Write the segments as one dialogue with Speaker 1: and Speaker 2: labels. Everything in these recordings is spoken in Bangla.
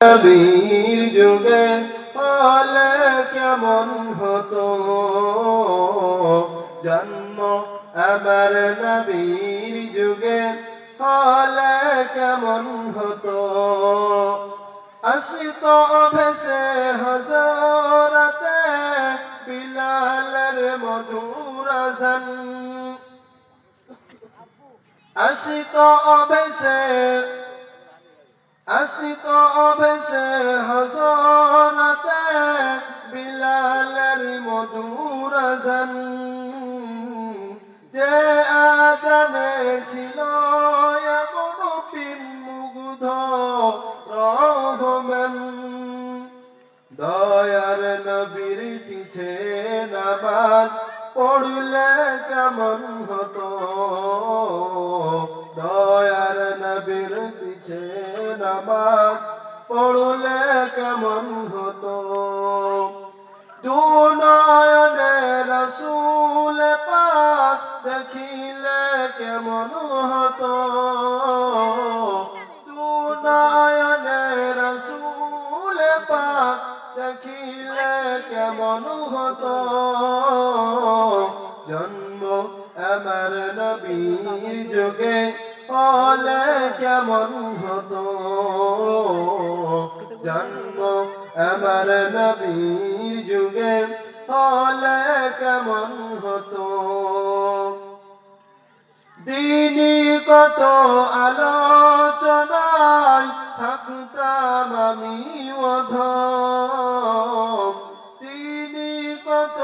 Speaker 1: নবীর যুগে হলে কেমন হতো জন্ম আমার নবীর যুগে হলে কেমন হতো আসিতো ভেসে হযরতে বিলালের মধুর আযান আসিতো ভেসে হযরতে বিলালের মধুর আযান যে আযানে ছিল এমন মুগ্ধ রহমান দয়ার নবীর পিছে নামাজ পড়লে কেমন হতো দয়ার নবীর পিছে নামাজ পড়লে কেমন হতো দুনয়নে রাসূল পাক দেখিলে কেমন হতো দুনয়নে রাসূল পাক দেখিলে কেমন হতো জন্ম আমার নবীর যুগে হলে কেমন হতো জন্ম আমার নবীর যুগে হলে কেমন হতো দিনই কত আলোচনায় থাকতাম আমি অধম দিনই কত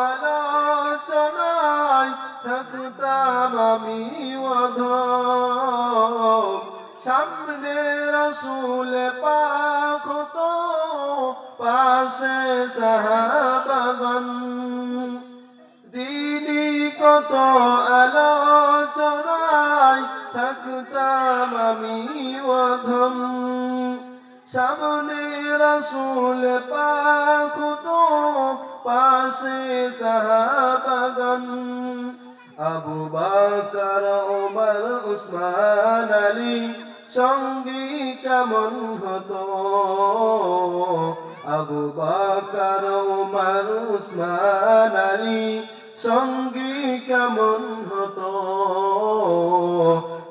Speaker 1: আলোচনায় থাকতাম আমি অধম সামনে রাসূল পাক হতো পাশে সাহাবাগণ দিনই কত আলোচনায় থাকতাম আমি অধম সামনে রাসূল পাক হতো পাশে সাহাবাগণ আবু বকর ওমর উসমান আলী সঙ্গী কেমন হতো আবু বকর ওমর উসমান আলী সঙ্গী কেমন হতো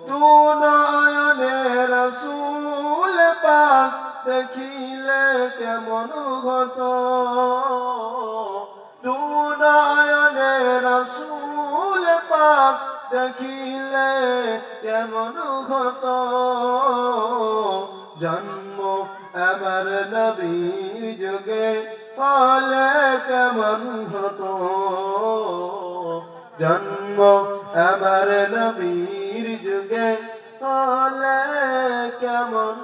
Speaker 1: দুনয়নে রাসূল পাক দেখিলে কেমন হতো দুনয়নে রাসূল পাক দেখিলে কেমন হতো জন্ম আমার নবীর যুগে হলে কেমন হতো জন্ম আমার নবীর যুগে হলে কেমন